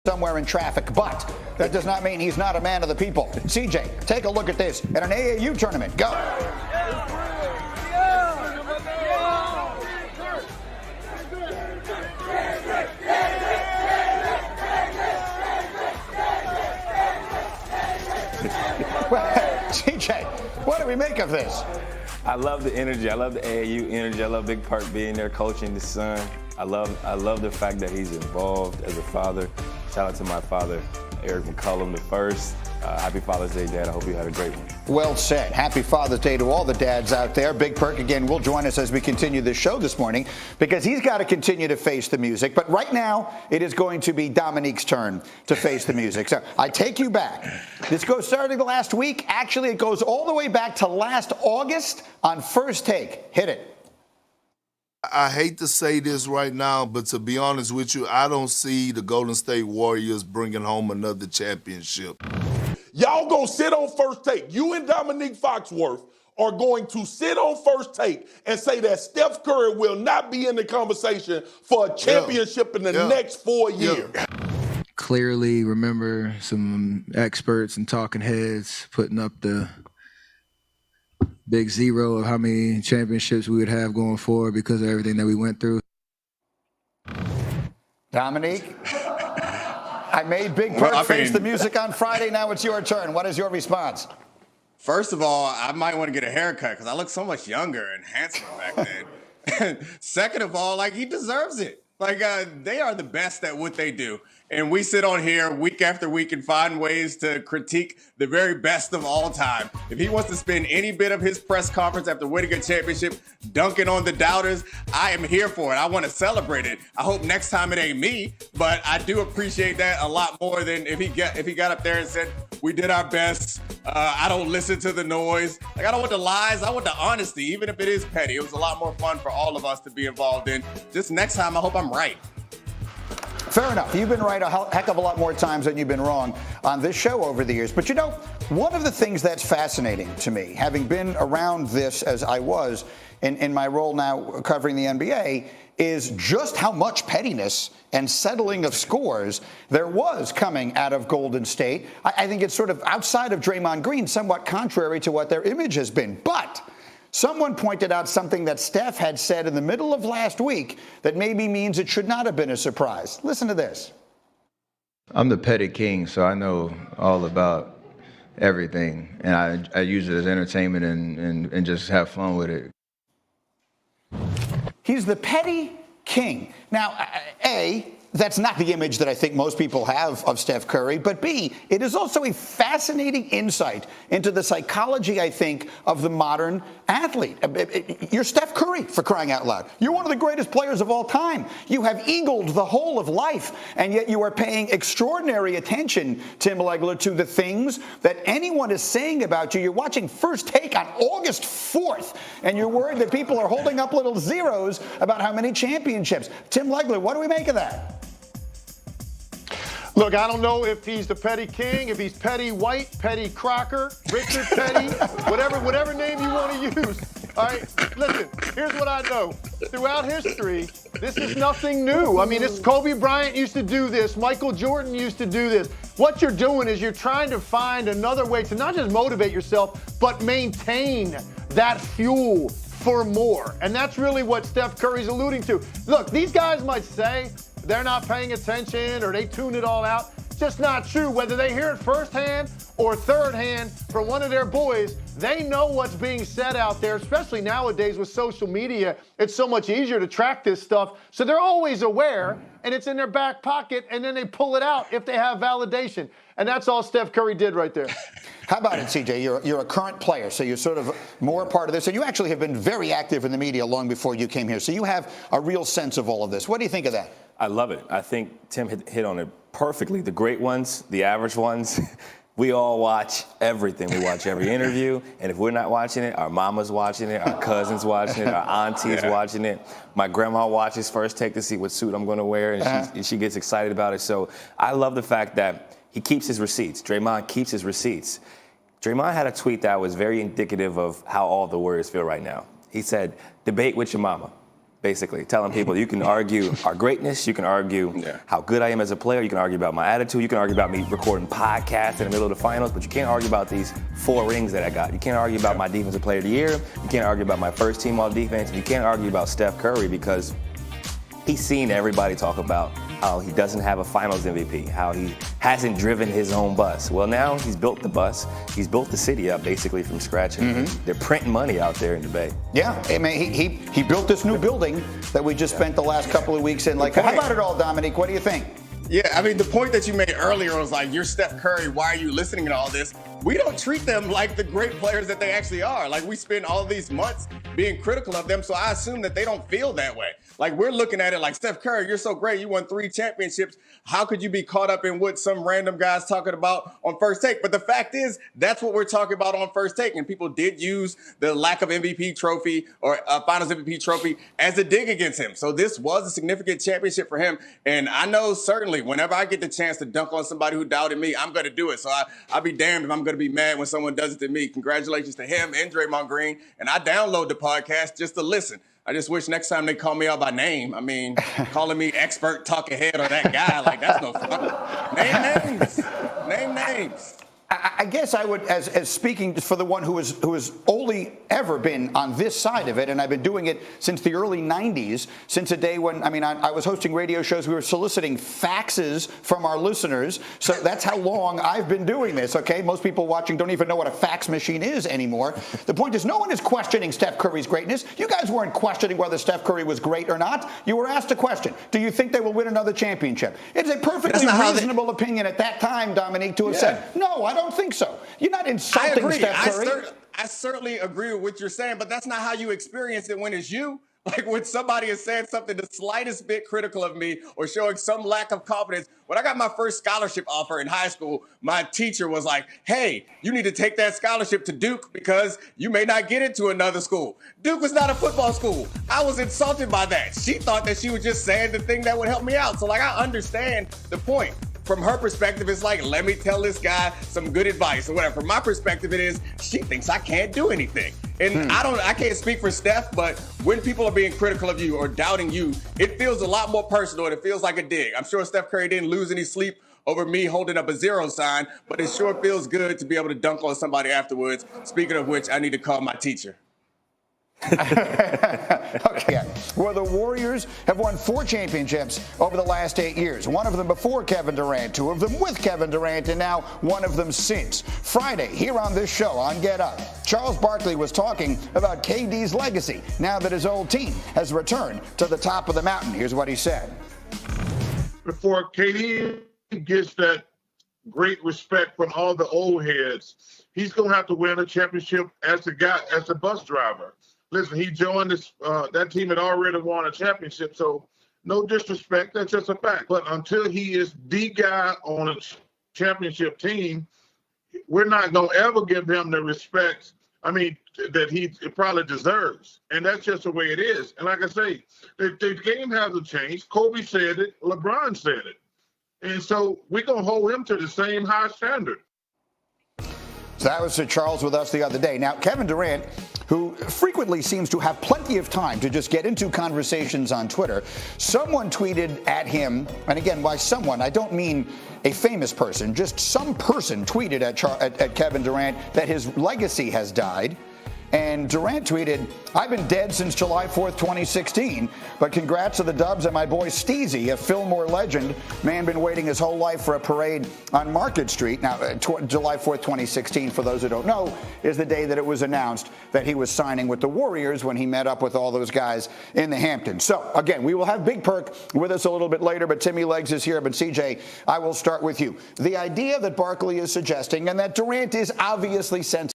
somewhere in traffic, but that does not mean he's not a man of the people. CJ, take a look at this at an AAU tournament. Go. CJ, what do we make of this? I love the energy. I love the AAU energy. I love Big Perk being there, coaching his son. I love the fact that he's involved as a father. Shout out to my father, Eric McCollum the first. Happy Father's Day, Dad. I hope you had a great one. Well said. Happy Father's Day to all the dads out there. Big Perk, again, will join us as we continue this show this morning because he's got to continue to face the music. But right now, it is going to be Dominique's turn to face the music. So I take you back. This goes starting last week. Actually, it goes all the way back to last August on First Take. Hit it. I hate to say this right now, but to be honest with you, I don't see the Golden State Warriors bringing home another championship. Y'all gonna sit on First Take. You and Dominique Foxworth are going to sit on First Take and say that Steph Curry will not be in the conversation for a championship in the next 4 years. Clearly remember some experts and talking heads putting up the big zero of how many championships we would have going forward because of everything that we went through. Dominique, I made Big Perk face the music on Friday. Now it's your turn. What is your response? First of all, I might want to get a haircut because I look so much younger and handsomer back then. Second of all, he deserves it. They are the best at what they do. And we sit on here week after week and find ways to critique the very best of all time. If he wants to spend any bit of his press conference after winning a championship dunking on the doubters, I am here for it. I want to celebrate it. I hope next time it ain't me, but I do appreciate that a lot more than if he got up there and said, we did our best. I don't listen to the noise. I don't want the lies. I want the honesty, even if it is petty. It was a lot more fun for all of us to be involved in. Just next time, I hope I'm right. Fair enough. You've been right a heck of a lot more times than you've been wrong on this show over the years. But you know, one of the things that's fascinating to me, having been around this as I was in my role now covering the NBA, is just how much pettiness and settling of scores there was coming out of Golden State. I think it's sort of outside of Draymond Green, somewhat contrary to what their image has been. But someone pointed out something that Steph had said in the middle of last week that maybe means it should not have been a surprise. Listen to this. I'm the petty king, so I know all about everything, and I use it as entertainment and just have fun with it. He's the petty king. Now, A, that's not the image that I think most people have of Steph Curry, but B, it is also a fascinating insight into the psychology, I think, of the modern athlete. You're Steph Curry, for crying out loud. You're one of the greatest players of all time. You have eagled the whole of life, and yet you are paying extraordinary attention, Tim Legler, to the things that anyone is saying about you. You're watching First Take on August 4th, and you're worried that people are holding up little zeros about how many championships. Tim Legler, what do we make of that? Look, I don't know if he's the petty king, if he's Petty White, Petty Crocker, Richard Petty, whatever name you want to use. All right, listen, here's what I know. Throughout history, this is nothing new. I mean, Kobe Bryant used to do this. Michael Jordan used to do this. What you're doing is you're trying to find another way to not just motivate yourself, but maintain that fuel for more. And that's really what Steph Curry's alluding to. Look, these guys might say they're not paying attention or they tune it all out. It's just not true. Whether they hear it firsthand or third hand from one of their boys, they know what's being said out there, especially nowadays with social media. It's so much easier to track this stuff. So they're always aware, and it's in their back pocket, and then they pull it out if they have validation. And that's all Steph Curry did right there. How about it, CJ? You're a current player, so you're sort of more a part of this. And you actually have been very active in the media long before you came here. So you have a real sense of all of this. What do you think of that? I love it. I think Tim hit on it perfectly. The great ones, the average ones, we all watch everything. We watch every interview, and if we're not watching it, our mama's watching it, our cousin's watching it, our auntie's watching it. My grandma watches First Take to see what suit I'm going to wear, and she gets excited about it. So I love the fact that he keeps his receipts. Draymond keeps his receipts. Draymond had a tweet that was very indicative of how all the Warriors feel right now. He said, debate with your mama. basically telling people you can argue our greatness, you can argue how good I am as a player, you can argue about my attitude, you can argue about me recording podcasts in the middle of the finals, but you can't argue about these 4 rings that I got. You can't argue about my defensive player of the year, you can't argue about my first team all defense, and you can't argue about Steph Curry because he's seen everybody talk about how he doesn't have a finals MVP, how he hasn't driven his own bus. Well, now he's built the bus. He's built the city up basically from scratch, and they're printing money out there in the Bay. Yeah, I mean, he built this new building that we just spent the last couple of weeks in. Like, how about it all, Dominique? What do you think? Yeah, I mean, the point that you made earlier was like, you're Steph Curry, why are you listening to all this? We don't treat them like the great players that they actually are. Like, we spend all these months being critical of them, so I assume that they don't feel that way. Like, we're looking at it like, Steph Curry, you're so great. You won 3 championships. How could you be caught up in what some random guy's talking about on First Take? But the fact is, that's what we're talking about on First Take. And people did use the lack of MVP trophy or Finals MVP trophy as a dig against him. So this was a significant championship for him. And I know certainly whenever I get the chance to dunk on somebody who doubted me, I'm going to do it. So I'll be damned if I'm going to be mad when someone does it to me. Congratulations to him and Draymond Green. And I download the podcast just to listen. I just wish next time they call me out by name. I mean, calling me expert talking head or that guy, like, that's no fun. Name names. Name names. I guess I would, as speaking for the one who has only ever been on this side of it, and I've been doing it since the early 90s, since a day when, I was hosting radio shows, we were soliciting faxes from our listeners, so that's how long I've been doing this, okay? Most people watching don't even know what a fax machine is anymore. The point is, no one is questioning Steph Curry's greatness. You guys weren't questioning whether Steph Curry was great or not. You were asked a question. Do you think they will win another championship? It's a perfectly reasonable opinion at that time, Dominique, to have said, no, I don't think so. You're not insulting Steph Curry. I certainly agree with what you're saying, but that's not how you experience it when it's you. Like when somebody is saying something the slightest bit critical of me or showing some lack of confidence. When I got my first scholarship offer in high school, my teacher was like, hey, you need to take that scholarship to Duke because you may not get into another school. Duke was not a football school. I was insulted by that. She thought that she was just saying the thing that would help me out. So like, I understand the point. From her perspective, it's like, let me tell this guy some good advice or whatever. From my perspective, it is, she thinks I can't do anything. And I can't speak for Steph, but when people are being critical of you or doubting you, it feels a lot more personal and it feels like a dig. I'm sure Steph Curry didn't lose any sleep over me holding up a 0 sign, but it sure feels good to be able to dunk on somebody afterwards. Speaking of which, I need to call my teacher. Okay. Well, the Warriors have won 4 championships over the last 8 years. One of them before Kevin Durant, 2 of them with Kevin Durant, and now one of them since. Friday, here on this show on Get Up, Charles Barkley was talking about KD's legacy now that his old team has returned to the top of the mountain. Here's what he said. Before KD gets that great respect from all the old heads, he's going to have to win a championship as a bus driver. Listen, he joined this. That team had already won a championship, so no disrespect. That's just a fact. But until he is the guy on a championship team, we're not going to ever give him the respect, that he probably deserves. And that's just the way it is. And like I say, the game hasn't changed. Kobe said it. LeBron said it. And so we're going to hold him to the same high standard. So that was Sir Charles with us the other day. Now, Kevin Durant, who frequently seems to have plenty of time to just get into conversations on Twitter, someone tweeted at him, and again, by someone, I don't mean a famous person, just some person tweeted at Kevin Durant that his legacy has died. And Durant tweeted, I've been dead since July 4th, 2016, but congrats to the Dubs and my boy Steezy, a Fillmore legend. Man been waiting his whole life for a parade on Market Street. Now, July 4th, 2016, for those who don't know, is the day that it was announced that he was signing with the Warriors when he met up with all those guys in the Hamptons. So, again, we will have Big Perk with us a little bit later, but Timmy Legs is here. But, CJ, I will start with you. The idea that Barkley is suggesting and that Durant is obviously sensitive